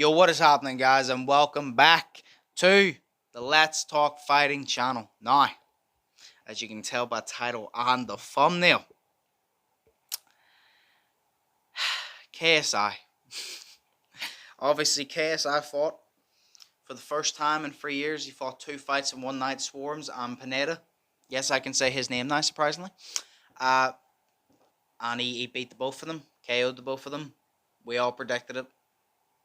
Yo, what is happening, guys, and welcome back to the Let's Talk Fighting channel. Now, as you can tell by title and the thumbnail, KSI. Obviously, KSI fought for the first time in 3 years. He fought 2 fights in one night, Swarms and Pineda. Yes, I can say his name now, surprisingly. And he beat the both of them, KO'd the both of them. We all predicted it.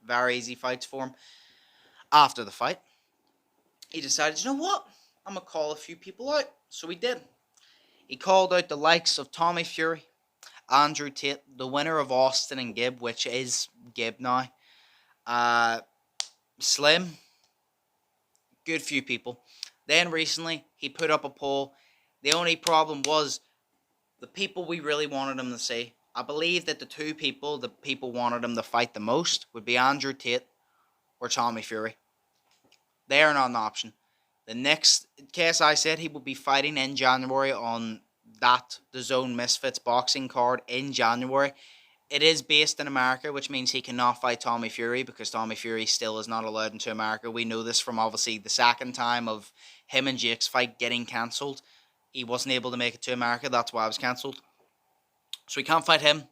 Very easy fights for him. After the fight, he decided, you know what? I'm going to call a few people out. So he did. He called out the likes of Tommy Fury, Andrew Tate, the winner of Austin and Gibb, which is Gibb now. Slim. Good few people. Then recently, he put up a poll. The only problem was the people we really wanted him to see. I believe that the two people that people wanted him to fight the most would be Andrew Tate or Tommy Fury. They are not an option. The next, KSI said he will be fighting in January on the Zone Misfits boxing card in January. It is based in America, which means he cannot fight Tommy Fury because Tommy Fury still is not allowed into America. We know this from obviously the second time of him and Jake's fight getting cancelled. He wasn't able to make it to America. That's why it was cancelled. So he can't fight him.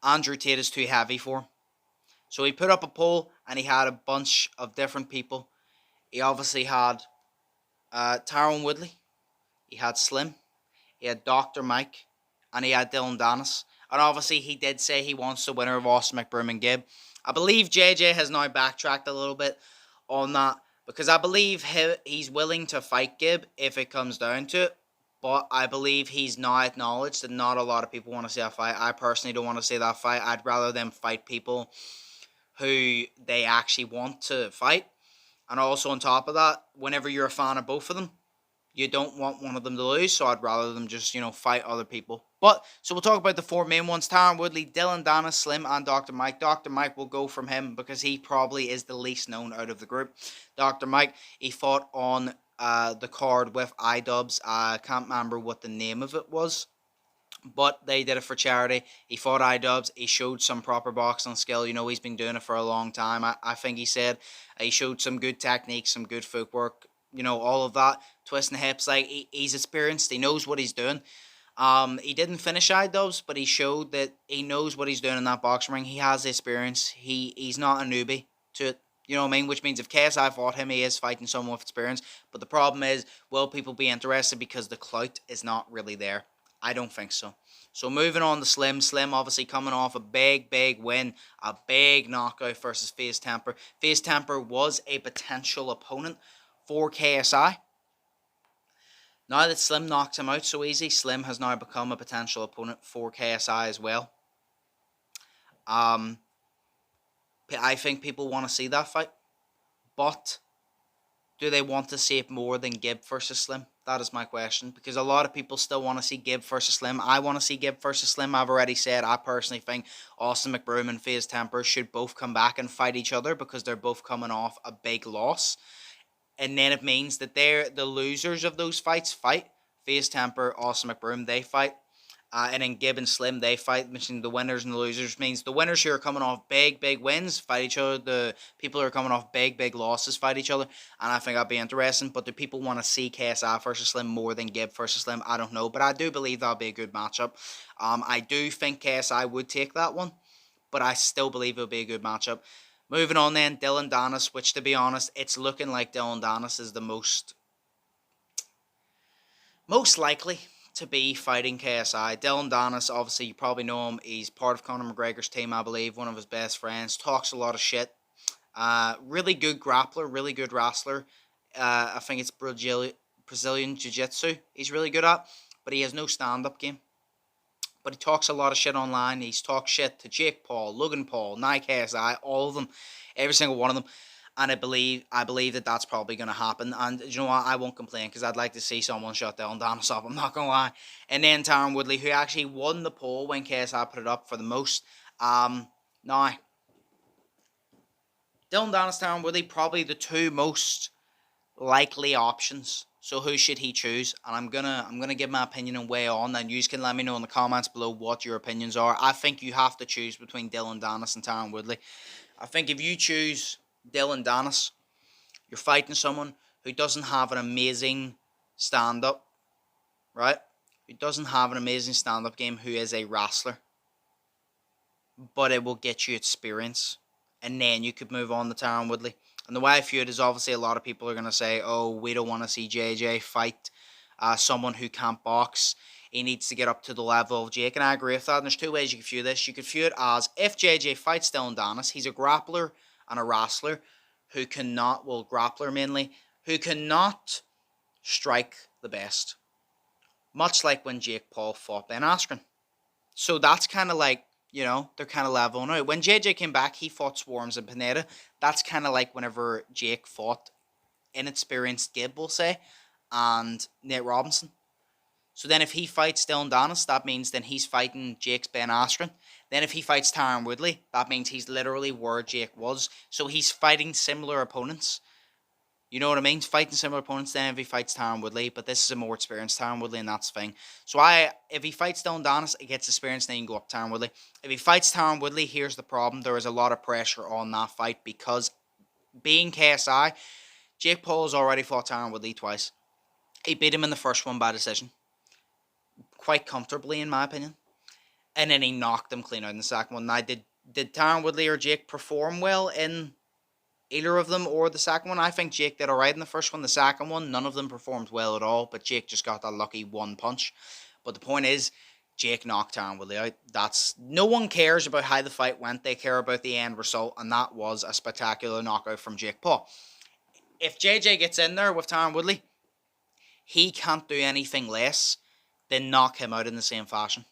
Andrew Tate is too heavy for him. So he put up a poll and he had a bunch of different people. He obviously had Tyron Woodley. He had Slim. He had Dr. Mike. And he had Dylan Dennis. And obviously he did say he wants the winner of Austin McBroom and Gibb. I believe JJ has now backtracked a little bit on that. Because I believe he's willing to fight Gibb if it comes down to it. But I believe he's now acknowledged that not a lot of people want to see that fight. I personally don't want to see that fight. I'd rather them fight people who they actually want to fight. And also on top of that, whenever you're a fan of both of them, you don't want one of them to lose. So I'd rather them just, fight other people. But, so we'll talk about the 4 main ones. Tyron Woodley, Dylan Dennis, Slim, and Dr. Mike. Dr. Mike will go from him because he probably is the least known out of the group. Dr. Mike, he fought on the card with iDubbbz. I can't remember what the name of it was, but they did it for charity. He fought iDubbbz. He showed some proper boxing skill. He's been doing it for a long time. I think he said he showed some good techniques, some good footwork, all of that. Twisting hips, like he's experienced. He knows what he's doing. He didn't finish iDubbbz, but he showed that he knows what he's doing in that boxing ring. He has the experience. He's not a newbie to it. You know what I mean? Which means if KSI fought him, he is fighting someone with experience. But the problem is, will people be interested because the clout is not really there? I don't think so. So moving on to Slim. Slim obviously coming off a big win. A big knockout versus FaZe Temper. FaZe Temper was a potential opponent for KSI. Now that Slim knocks him out so easy, Slim has now become a potential opponent for KSI as well. I think people want to see that fight. But do they want to see it more than Gibb versus Slim? That is my question. Because a lot of people still want to see Gibb versus Slim. I want to see Gibb versus Slim. I've already said I personally think Austin McBroom and FaZe Temper should both come back and fight each other because they're both coming off a big loss. And then it means that they're the losers of those fights fight. FaZe Temper, Austin McBroom, they fight. And then Gibb and Slim, they fight, mentioning the winners and the losers. Means the winners who are coming off big wins fight each other. The people who are coming off big losses fight each other. And I think that'd be interesting. But do people want to see KSI versus Slim more than Gibb versus Slim? I don't know. But I do believe that'll be a good matchup. I do think KSI would take that one. But I still believe it'll be a good matchup. Moving on then, Dylan Dennis, which to be honest, it's looking like Dylan Dennis is the most likely to be fighting KSI. Dylan Dennis, obviously you probably know him. He's part of Conor McGregor's team, I believe. One of his best friends. Talks a lot of shit. Really good grappler. Really good wrestler. I think it's Brazilian Jiu-Jitsu he's really good at. But he has no stand-up game. But he talks a lot of shit online. He's talked shit to Jake Paul, Logan Paul, Nike KSI, all of them. Every single one of them. And I believe that that's probably going to happen. And you know what? I won't complain because I'd like to see someone shut Dylan Dennis up. I'm not going to lie. And then Tyron Woodley, who actually won the poll when KSI put it up for the most. Now, Dylan Dennis, Tyron Woodley, probably the 2 most likely options. So who should he choose? And I'm gonna give my opinion and weigh on. And you can let me know in the comments below what your opinions are. I think you have to choose between Dylan Dennis and Tyron Woodley. I think if you choose Dylan Dennis, you're fighting someone who doesn't have an amazing stand-up, right? Who doesn't have an amazing stand-up game, who is a wrestler. But it will get you experience. And then you could move on to Tyron Woodley. And the way I view it is, obviously a lot of people are going to say, oh, we don't want to see JJ fight someone who can't box. He needs to get up to the level of Jake. And I agree with that. And there's two ways you could view this. You could view it as, if JJ fights Dylan Dennis, he's a grappler and a wrestler who cannot, well, grappler mainly, who cannot strike the best. Much like when Jake Paul fought Ben Askren. So that's kind of like, you know, they're kind of leveling out. When JJ came back, he fought Swarms and Pineda. That's kind of like whenever Jake fought inexperienced Gibb, we'll say, and Nate Robinson. So then if he fights Dylan Dennis, that means then he's fighting Jake's Ben Askren. Then if he fights Tyron Woodley, that means he's literally where Jake was. So he's fighting similar opponents. You know what I mean? Fighting similar opponents then if he fights Tyron Woodley, but this is a more experienced Tyron Woodley, and that's the thing. So if he fights Dylan Dennis, he gets experience, then you can go up Tyron Woodley. If he fights Tyron Woodley, here's the problem. There is a lot of pressure on that fight because being KSI, Jake Paul has already fought Tyron Woodley twice. He beat him in the first one by decision. Quite comfortably, in my opinion. And then he knocked him clean out in the second one. Now, did Tyron Woodley or Jake perform well in either of them or the second one? I think Jake did alright in the first one. The second one, none of them performed well at all, but Jake just got that lucky one punch. But the point is, Jake knocked Tyron Woodley out. No one cares about how the fight went. They care about the end result, and that was a spectacular knockout from Jake Paul. If JJ gets in there with Tyron Woodley, he can't do anything less than knock him out in the same fashion.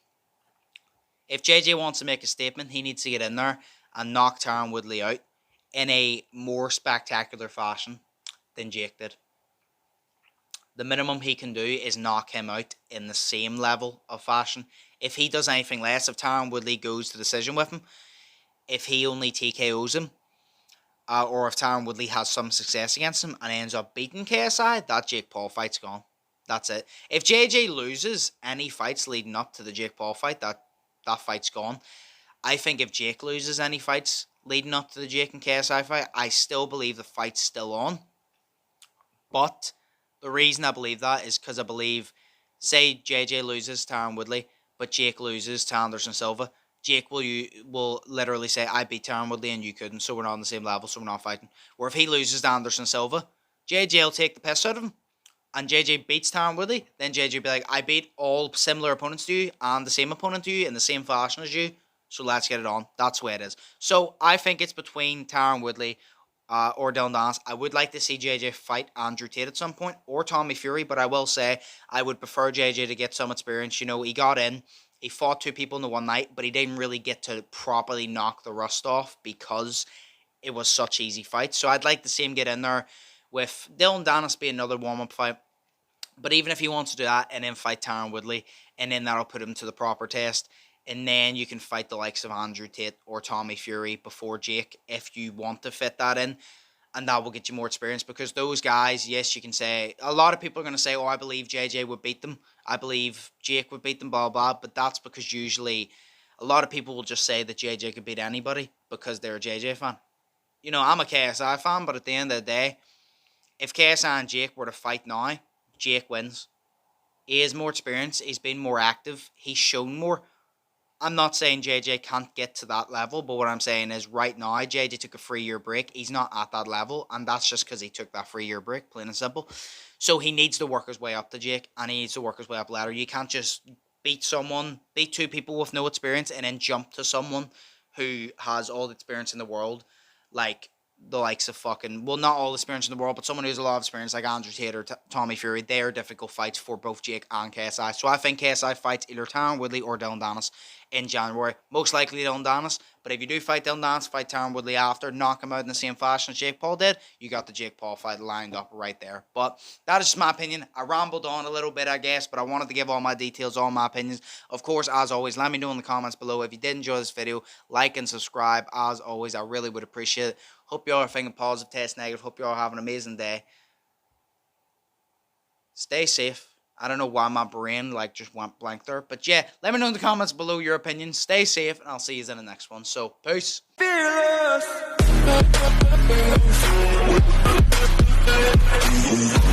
If JJ wants to make a statement, he needs to get in there and knock Tyron Woodley out in a more spectacular fashion than Jake did. The minimum he can do is knock him out in the same level of fashion. If he does anything less, if Tyron Woodley goes to decision with him, if he only TKOs him, or if Tyron Woodley has some success against him and ends up beating KSI, that Jake Paul fight's gone. That's it. If JJ loses any fights leading up to the Jake Paul fight, that fight's gone. I think if Jake loses any fights leading up to the Jake and KSI fight, I still believe the fight's still on. But the reason I believe that is because I believe, say JJ loses to Tyron Woodley, but Jake loses to Anderson Silva, Jake will literally say, I beat Tyron Woodley and you couldn't, so we're not on the same level, so we're not fighting. Or if he loses to Anderson Silva, JJ will take the piss out of him, and JJ beats Tyron Woodley, then JJ will be like, I beat all similar opponents to you and the same opponent to you in the same fashion as you, so let's get it on. That's the way it is. So I think it's between Tyron Woodley or Dylan Dennis. I would like to see JJ fight Andrew Tate at some point, or Tommy Fury, but I will say I would prefer JJ to get some experience. You know, he got in, he fought two people in the one night, but he didn't really get to properly knock the rust off because it was such easy fights. So I'd like to see him get in there with Dylan Dennis be another warm-up fight. But even if he wants to do that and then fight Tyron Woodley, and then that'll put him to the proper test, and then you can fight the likes of Andrew Tate or Tommy Fury before Jake if you want to fit that in, and that will get you more experience, because those guys, yes, you can say, a lot of people are going to say, oh, I believe JJ would beat them, I believe Jake would beat them, blah, blah, but that's because usually a lot of people will just say that JJ could beat anybody because they're a JJ fan. You know, I'm a KSI fan, but at the end of the day, if KSI and Jake were to fight now, Jake wins. He has more experience, he's been more active, he's shown more. I'm not saying JJ can't get to that level, but what I'm saying is right now, JJ took a 3-year break. He's not at that level, and that's just because he took that 3-year break, plain and simple. So he needs to work his way up to Jake, and he needs to work his way up ladder. You can't just beat two people with no experience, and then jump to someone who has all the experience in the world, like the likes of well, not all the experience in the world, but someone who has a lot of experience, like Andrew Tate or Tommy Fury. They are difficult fights for both Jake and KSI. So I think KSI fights either Tyron Woodley or Dylan Dennis in January. Most likely Dylan Dennis, but if you do fight Dylan Dennis, fight Tyron Woodley after, knock him out in the same fashion as Jake Paul did, you got the Jake Paul fight lined up right there. But that is just my opinion. I rambled on a little bit, I guess, but I wanted to give all my details, all my opinions. Of course, as always, let me know in the comments below. If you did enjoy this video, like and subscribe. As always, I really would appreciate it. Hope you all are thinking positive, test negative. Hope you all have an amazing day. Stay safe. I don't know why my brain just went blank there. But yeah, let me know in the comments below your opinions. Stay safe, and I'll see you in the next one. So, peace. Fearless. We'll be right back.